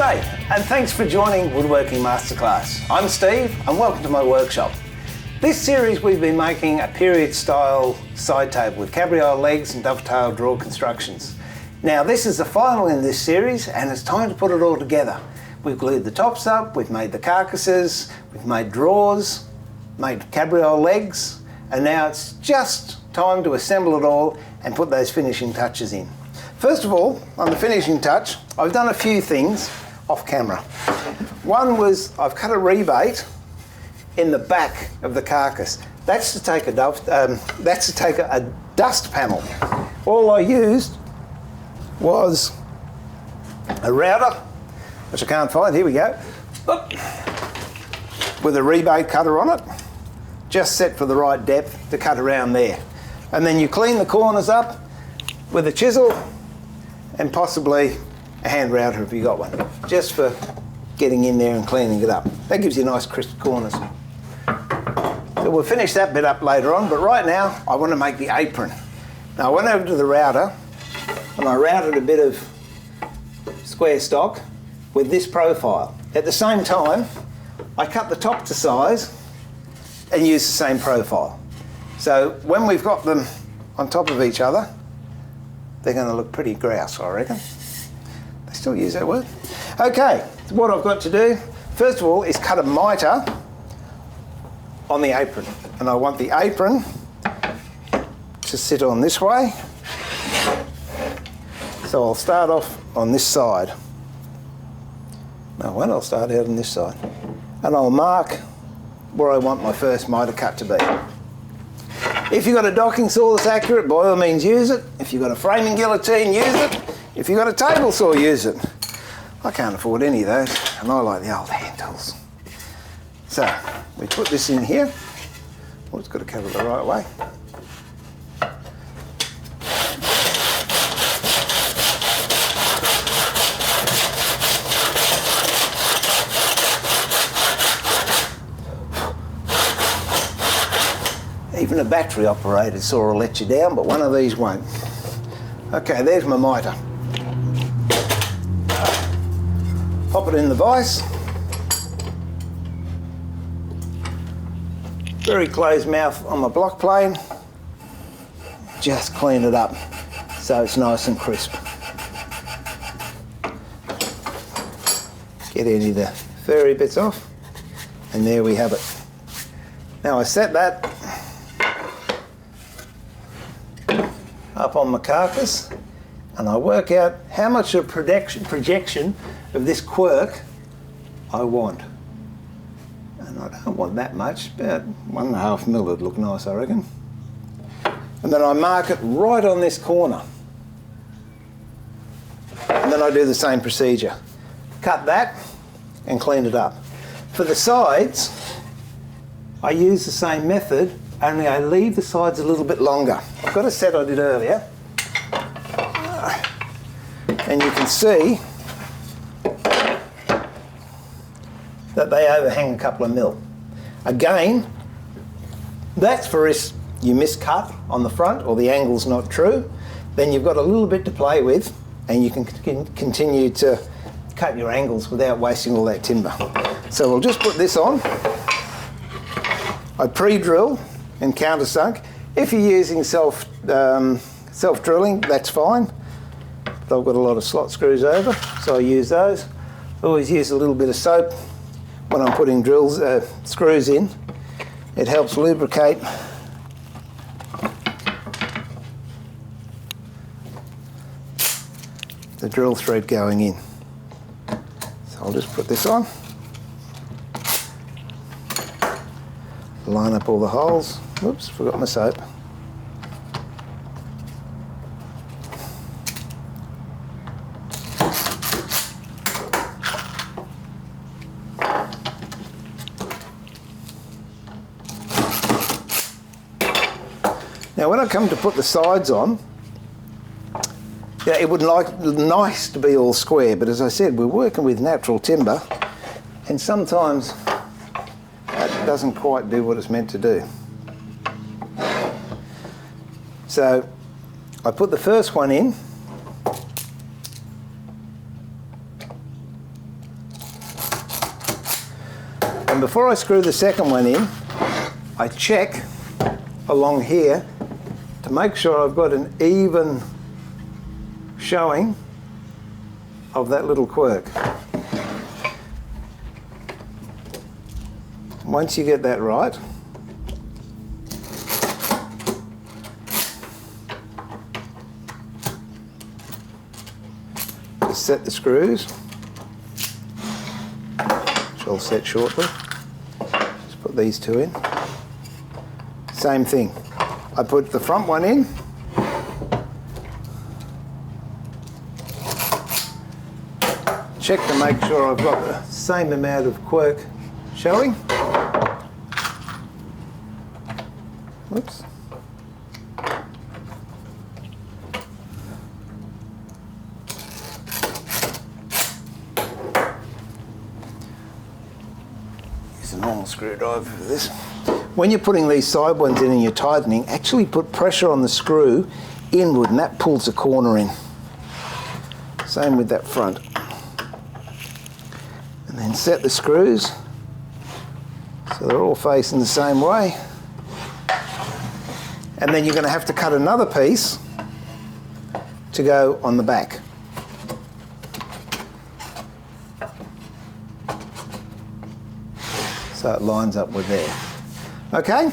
G'day, and thanks for joining Woodworking Masterclass. I'm Steve, and welcome to my workshop. This series we've been making a period style side table with Cabriole legs and Dovetail drawer constructions. Now this is the final in this series, and it's time to put it all together. We've glued the tops up, we've made the carcasses, we've made drawers, made Cabriole legs, and now it's just time to assemble it all and put those finishing touches in. First of all, on the finishing touch, I've done a few things off camera. One was I've cut a rebate in the back of the carcass. That's to take a dust panel. All I used was a router, which I can't find. Here we go. Oop. With a rebate cutter on it, just set for the right depth to cut around there. And then you clean the corners up with a chisel and possibly a hand router if you got one, just for getting in there and cleaning it up. That gives you nice crisp corners. So we'll finish that bit up later on, but right now I want to make the apron. Now I went over to the router and I routed a bit of square stock with this profile. At the same time, I cut the top to size and used the same profile. So when we've got them on top of each other, they're going to look pretty grouse, I reckon. They still use that word? Okay, so what I've got to do, first of all, is cut a mitre on the apron. And I want the apron to sit on this way. So I'll start off on this side. Now, I'll start out on this side. And I'll mark where I want my first mitre cut to be. If you've got a docking saw that's accurate, by all means use it. If you've got a framing guillotine, use it. If you've got a table saw, use it. I can't afford any of those, and I like the old hand tools. So, we put this in here. Oh, it's got to cover the right way. Even a battery operated saw will let you down, but one of these won't. Okay, there's my mitre. Pop it in the vise. Very closed mouth on my block plane. Just clean it up so it's nice and crisp. Get any of the furry bits off, and there we have it. Now I set that up on my carcass, and I work out how much of projection of this quirk I want. And I don't want that much, about 1.5 mil would look nice, I reckon. And then I mark it right on this corner. And then I do the same procedure. Cut that and clean it up. For the sides, I use the same method, only I leave the sides a little bit longer. I've got a set I did earlier, and you can see that they overhang a couple of mil. Again, that's for if you miscut on the front or the angle's not true, then you've got a little bit to play with and you can continue to cut your angles without wasting all that timber. So we'll just put this on. I pre-drill and countersunk. If you're using self-drilling, that's fine. But I've got a lot of slot screws over, so I use those. I always use a little bit of soap when I'm putting screws in. It helps lubricate the drill thread going in. So I'll just put this on. Line up all the holes. Whoops, forgot my soap. Now when I come to put the sides on, it would like nice to be all square, but as I said, we're working with natural timber, and sometimes that doesn't quite do what it's meant to do. So I put the first one in, before I screw the second one in, I check along here to make sure I've got an even showing of that little quirk. Once you get that right, just set the screws, which I'll set shortly. Just put these two in. Same thing. I put the front one in. Check to make sure I've got the same amount of quirk showing. Whoops. Use a normal screwdriver for this. When you're putting these side ones in and you're tightening, actually put pressure on the screw inward and that pulls the corner in. Same with that front. And then set the screws so they're all facing the same way. And then you're going to have to cut another piece to go on the back. So it lines up with there. Okay,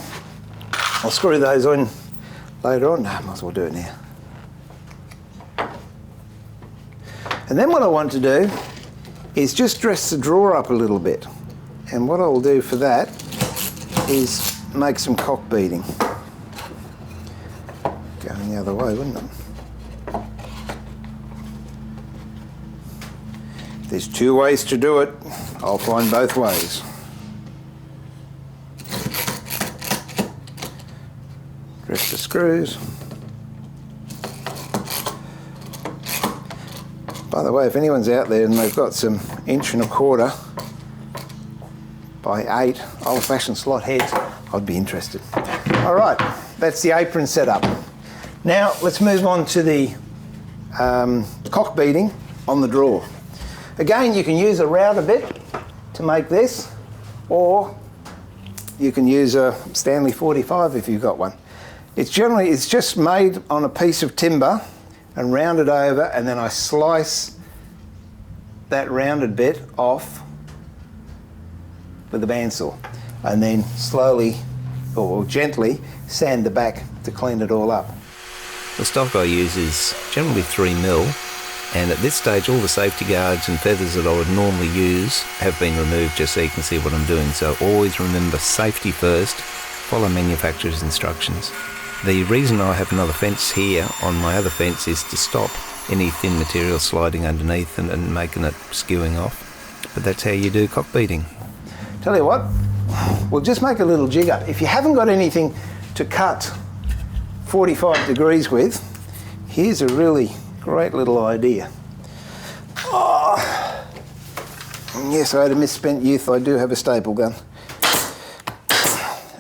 I'll screw those on later on. No, I might as well do it now. And then what I want to do is just dress the drawer up a little bit. And what I'll do for that is make some cock beating. Going the other way, wouldn't it? There's two ways to do it. I'll find both ways. Dress the screws. By the way, if anyone's out there and they've got some 1¼ by 8 old-fashioned slot heads, I'd be interested. All right, that's the apron setup. Now let's move on to the cock beating on the drawer. Again, you can use a router bit to make this, or you can use a Stanley 45 if you've got one. It's just made on a piece of timber and rounded over, and then I slice that rounded bit off with a bandsaw, and then slowly or gently sand the back to clean it all up. The stock I use is generally 3mm, and at this stage all the safety guards and feathers that I would normally use have been removed, just so you can see what I'm doing. So always remember safety first, follow manufacturer's instructions. The reason I have another fence here on my other fence is to stop any thin material sliding underneath and making it skewing off. But that's how you do cock beating. Tell you what, we'll just make a little jig up. If you haven't got anything to cut 45 degrees with, here's a really great little idea. Oh, yes, I had a misspent youth. I do have a staple gun.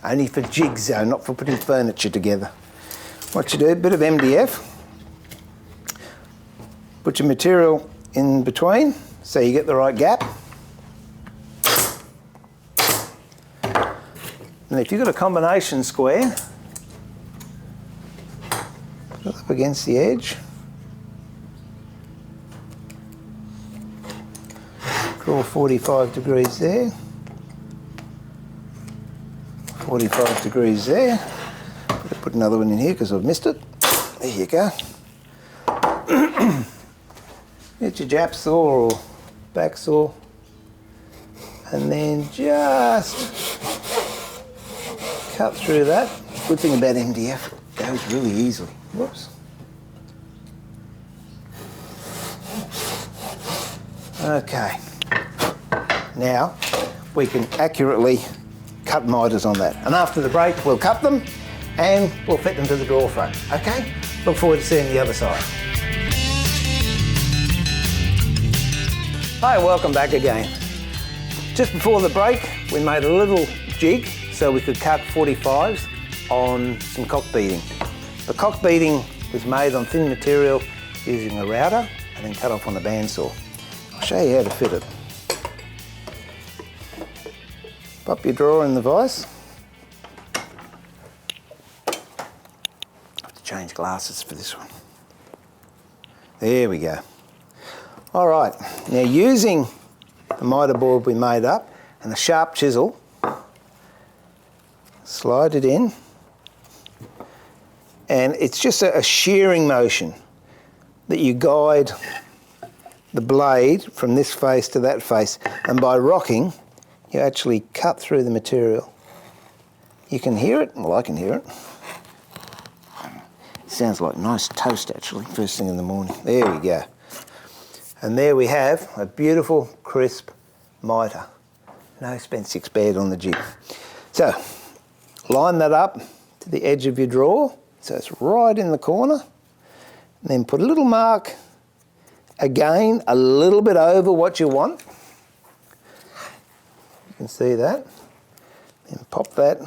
Only for jigs though, not for putting furniture together. What you do, a bit of MDF. Put your material in between so you get the right gap. And if you've got a combination square, put it up against the edge. Draw 45 degrees there. 45 degrees there. Put another one in here because I've missed it. There you go. Get your jap saw or back saw, and then just cut through that. Good thing about MDF, it goes really easily. Whoops. Okay. Now we can accurately cut miters on that. And after the break, we'll cut them and we'll fit them to the drawer front. Okay? Look forward to seeing the other side. Hi, welcome back again. Just before the break, we made a little jig so we could cut 45s on some cock beating. The cock beating was made on thin material using a router and then cut off on a bandsaw. I'll show you how to fit it. Pop your drawer in the vise. I have to change glasses for this one. There we go. All right, now using the miter board we made up and a sharp chisel, slide it in, and it's just a shearing motion that you guide the blade from this face to that face, and by rocking you actually cut through the material. You can hear it, well I can hear it. Sounds like nice toast actually, first thing in the morning. There we go. And there we have a beautiful crisp mitre. No spent six bad on the jig. So line that up to the edge of your drawer, so it's right in the corner. And then put a little mark, again, a little bit over what you want. You can see that. Then pop that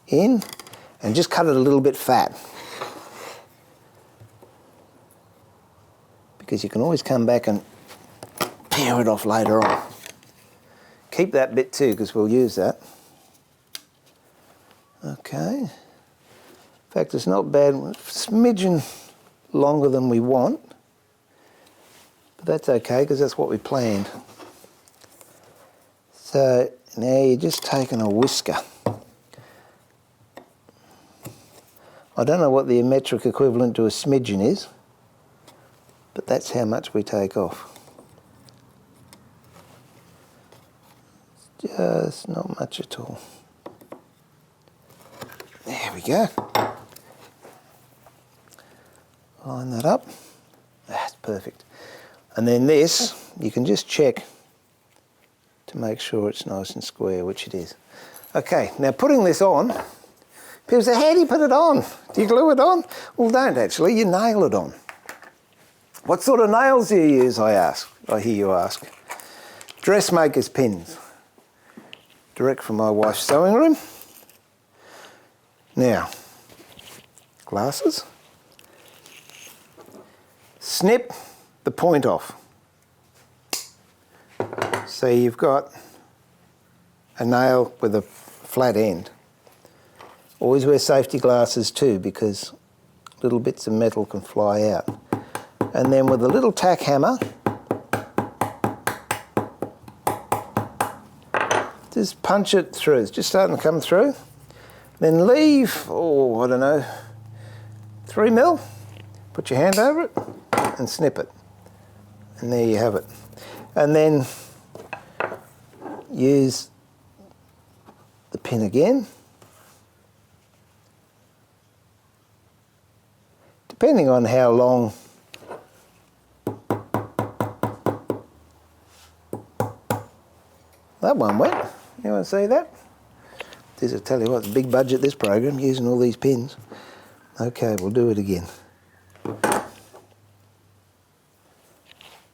in and just cut it a little bit fat. Because you can always come back and pare it off later on. Keep that bit too, because we'll use that. Okay. In fact, it's not bad, a smidgen longer than we want, but that's okay because that's what we planned. So now you're just taking a whisker. I don't know what the metric equivalent to a smidgen is, but that's how much we take off. Just not much at all. There we go. Line that up. That's perfect. And then this, you can just check to make sure it's nice and square, which it is. Okay, now putting this on, people say, how do you put it on? Do you glue it on? Well, don't actually, you nail it on. What sort of nails do you use, I hear you ask. Dressmaker's pins. Direct from my wife's sewing room. Now, glasses. Snip the point off. So you've got a nail with a flat end. Always wear safety glasses too, because little bits of metal can fly out. And then with a little tack hammer, just punch it through. It's just starting to come through. Then leave, oh, I don't know, 3 mil. Put your hand over it and snip it. And there you have it. And then use the pin again. Depending on how long that one went. You want to see that? This, I tell you what, it's a big budget, this program, using all these pins. Okay, we'll do it again.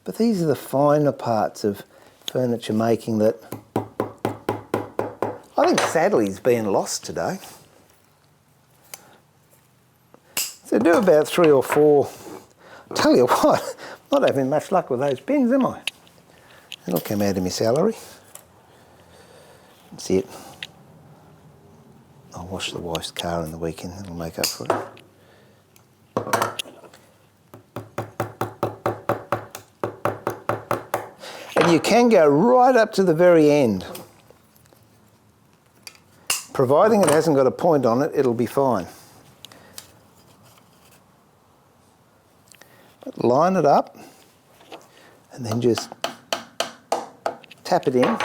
But these are the finer parts of furniture making that I think sadly is being lost today. So do about 3 or 4. Tell you what, I'm not having much luck with those pins, am I? It'll come out of my salary. That's it. I'll wash the wife's car in the weekend, that'll make up for it. And you can go right up to the very end. Providing it hasn't got a point on it, it'll be fine. But line it up and then just tap it in.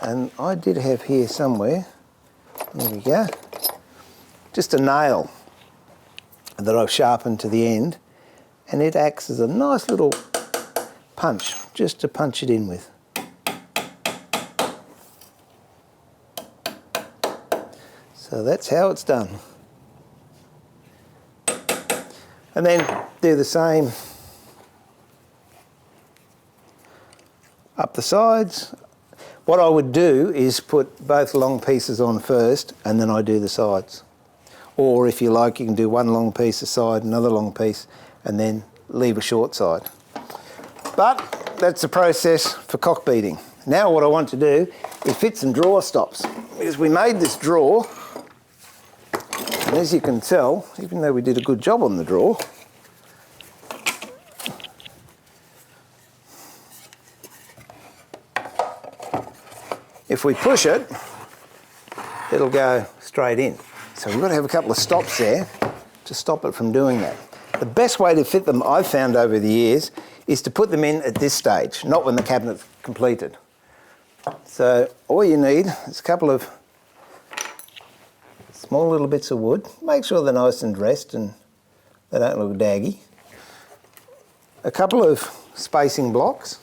And I did have here somewhere, there we go, just a nail that I've sharpened to the end, and it acts as a nice little punch, just to punch it in with. So that's how it's done. And then do the same up the sides. What I would do is put both long pieces on first and then I do the sides. Or if you like, you can do one long piece aside, another long piece, and then leave a short side. But that's the process for cockbeating. Now what I want to do we fit some drawer stops. Because we made this drawer, and as you can tell, even though we did a good job on the drawer, if we push it, it'll go straight in. So we've got to have a couple of stops there to stop it from doing that. The best way to fit them, I've found over the years, is to put them in at this stage, not when the cabinet's completed. So all you need is a couple of small little bits of wood. Make sure they're nice and dressed and they don't look daggy. A couple of spacing blocks,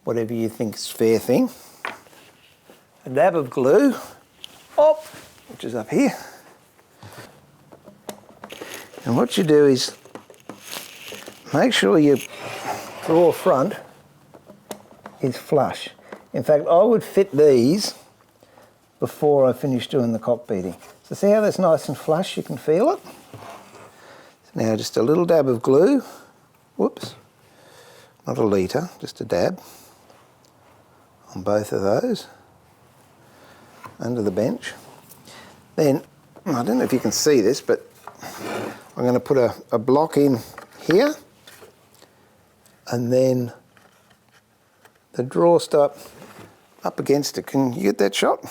whatever you think is a fair thing. A dab of glue, which is up here. And what you do is make sure your drawer front is flush. In fact, I would fit these before I finish doing the cockbeating. So see how that's nice and flush? You can feel it. So now just a little dab of glue. Whoops, not a litre, just a dab on both of those under the bench. Then, I don't know if you can see this, but I'm going to put a block in here, and then the drawer stop up against it. Can you get that shot?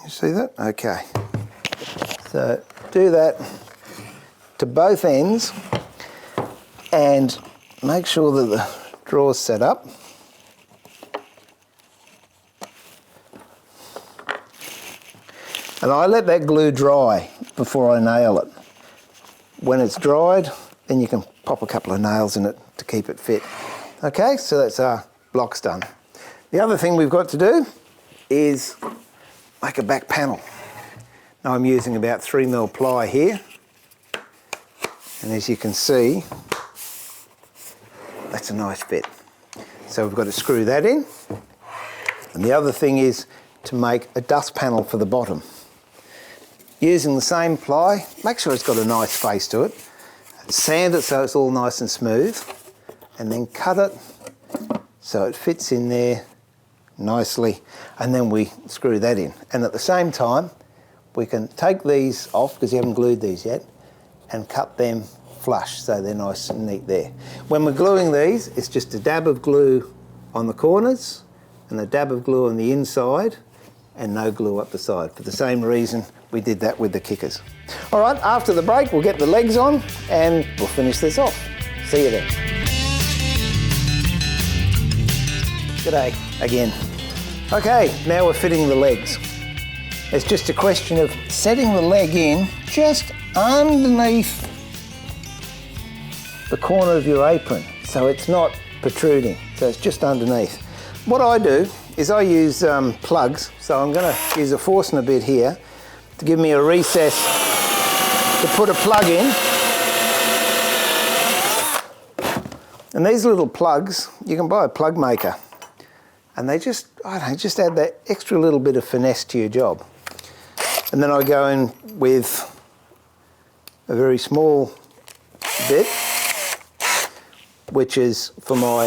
You see that? Okay. So do that to both ends and make sure that the drawer's set up. And I let that glue dry before I nail it. When it's dried, then you can pop a couple of nails in it to keep it fit. Okay, so that's our blocks done. The other thing we've got to do is make a back panel. Now I'm using about 3mm ply here. And as you can see, that's a nice fit. So we've got to screw that in. And the other thing is to make a dust panel for the bottom. Using the same ply, make sure it's got a nice face to it. Sand it so it's all nice and smooth, and then cut it so it fits in there nicely, and then we screw that in. And at the same time, we can take these off, because you haven't glued these yet, and cut them flush so they're nice and neat there. When we're gluing these, it's just a dab of glue on the corners and a dab of glue on the inside, and no glue up the side, for the same reason we did that with the kickers. All right, after the break, we'll get the legs on and we'll finish this off. See you then. G'day again. Okay, now we're fitting the legs. It's just a question of setting the leg in just underneath the corner of your apron, so it's not protruding, so it's just underneath. What I do is I use plugs, so I'm going to use a Forstner bit here to give me a recess to put a plug in. And these little plugs, you can buy a plug maker, and they just, I don't know, just add that extra little bit of finesse to your job. And then I go in with a very small bit, which is for my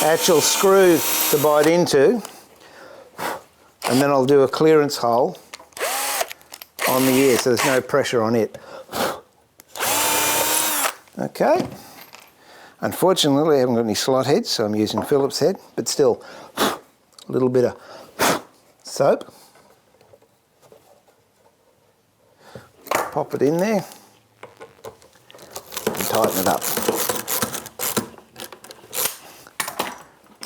actual screw to bite into, and then I'll do a clearance hole on the ear so there's no pressure on it. Okay. Unfortunately, I haven't got any slot heads, so I'm using Phillips head, but still, a little bit of soap. Pop it in there and tighten it up.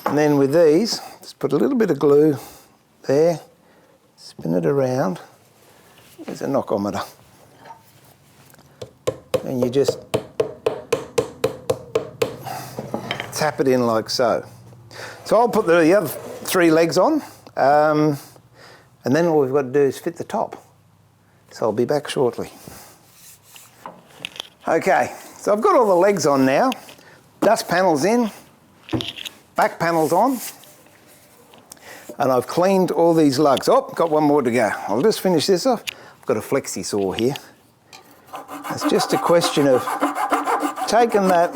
And then with these, just put a little bit of glue there, spin it around. There's a knockometer. And you just tap it in like so. So I'll put the other 3 legs on, and then all we've got to do is fit the top. So I'll be back shortly. Okay, so I've got all the legs on now. Dust panels in, back panels on, and I've cleaned all these lugs. Oh, got one more to go. I'll just finish this off. I've got a flexi saw here. It's just a question of taking that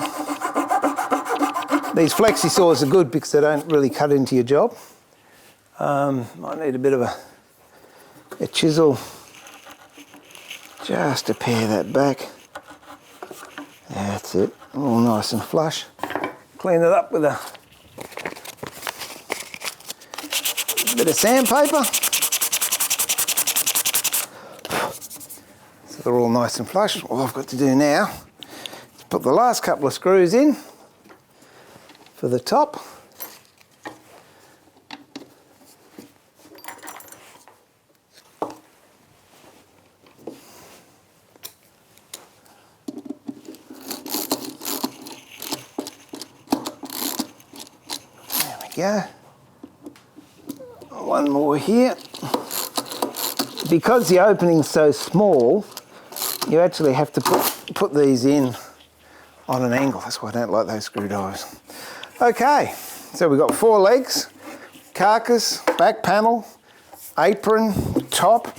These flexi saws are good because they don't really cut into your job. Might need a bit of a chisel just to pare that back. That's it, all nice and flush. Clean it up with a bit of sandpaper. So they're all nice and flush. All I've got to do now is put the last couple of screws in for the top. There we go. One more here. Because the opening's so small, you actually have to put these in on an angle. That's why I don't like those screwdrivers. Okay, so we've got 4 legs, carcass, back panel, apron, top.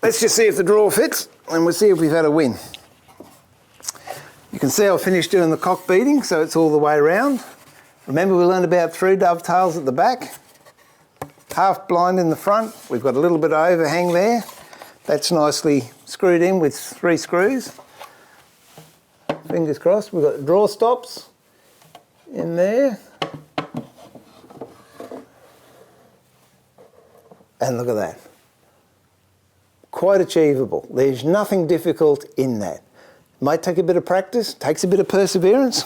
Let's just see if the drawer fits and we'll see if we've had a win. You can see I've finished doing the cock beating, so it's all the way around. Remember we learned about 3 dovetails at the back, half blind in the front. We've got a little bit of overhang there. That's nicely screwed in with 3 screws. Fingers crossed. We've got drawer stops in there. And look at that. Quite achievable. There's nothing difficult in that. Might take a bit of practice, takes a bit of perseverance.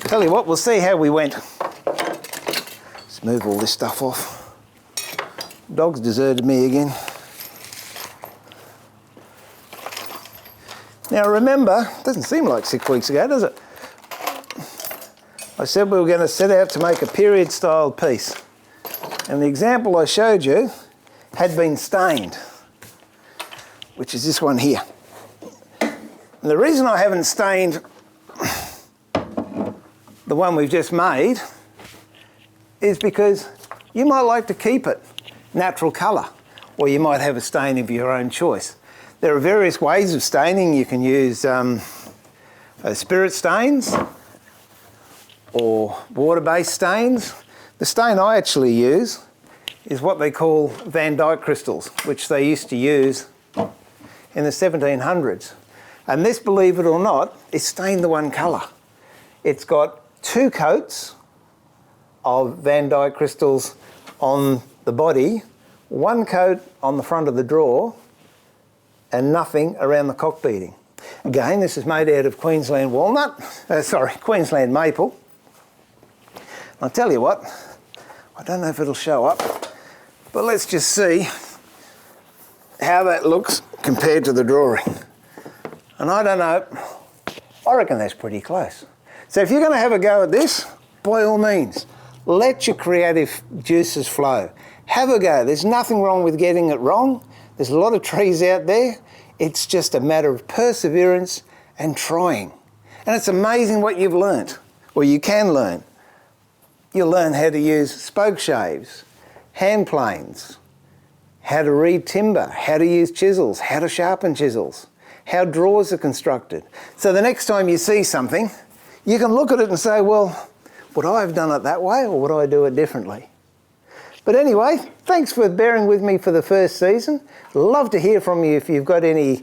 Tell you what, we'll see how we went. Let's move all this stuff off. Dog's deserted me again. Now remember, it doesn't seem like 6 weeks ago, does it? I said we were going to set out to make a period style piece. And the example I showed you had been stained, which is this one here. And the reason I haven't stained the one we've just made is because you might like to keep it natural colour, or you might have a stain of your own choice. There are various ways of staining. You can use spirit stains or water-based stains. The stain I actually use is what they call Van Dyke crystals, which they used to use in the 1700s. And this, believe it or not, is stained the one colour. It's got 2 coats of Van Dyke crystals on the body, 1 coat on the front of the drawer, and nothing around the cock beating. Again, this is made out of Queensland Queensland maple. I'll tell you what, I don't know if it'll show up, but let's just see how that looks compared to the drawing. And I don't know, I reckon that's pretty close. So if you're going to have a go at this, by all means, let your creative juices flow. Have a go. There's nothing wrong with getting it wrong. There's a lot of trees out there. It's just a matter of perseverance and trying. And it's amazing what you've learnt, or you can learn. You'll learn how to use spoke shaves, hand planes, how to read timber, how to use chisels, how to sharpen chisels, how drawers are constructed. So the next time you see something, you can look at it and say, well, would I have done it that way, or would I do it differently? But anyway, thanks for bearing with me for the first season. Love to hear from you if you've got any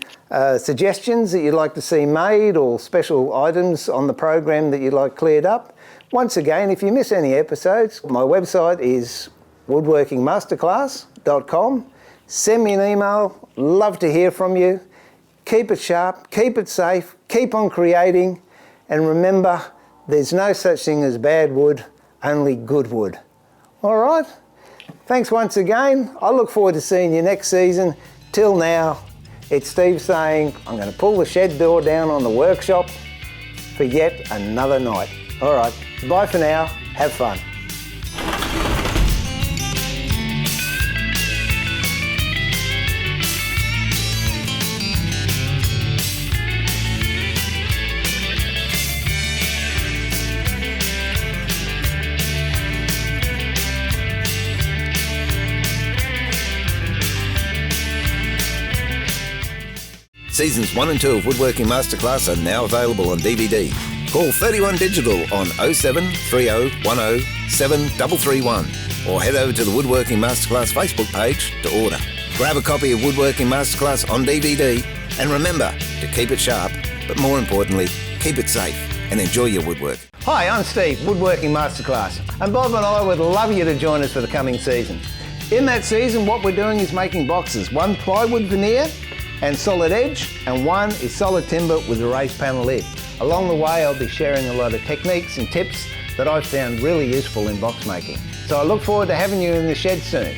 suggestions that you'd like to see made, or special items on the program that you'd like cleared up. Once again, if you miss any episodes, my website is woodworkingmasterclass.com. Send me an email. Love to hear from you. Keep it sharp, keep it safe, keep on creating, and remember, there's no such thing as bad wood, only good wood. All right? Thanks once again. I look forward to seeing you next season. Till now, it's Steve saying I'm going to pull the shed door down on the workshop for yet another night. All right, bye for now. Have fun. Seasons 1 and 2 of Woodworking Masterclass are now available on DVD. Call 31 Digital on 07 30 10 7331 or head over to the Woodworking Masterclass Facebook page to order. Grab a copy of Woodworking Masterclass on DVD and remember to keep it sharp, but more importantly, keep it safe and enjoy your woodwork. Hi, I'm Steve, Woodworking Masterclass, and Bob and I would love you to join us for the coming season. In that season, what we're doing is making boxes. One plywood veneer and solid edge, and one is solid timber with a raised panel lid. Along the way, I'll be sharing a lot of techniques and tips that I've found really useful in box making. So I look forward to having you in the shed soon.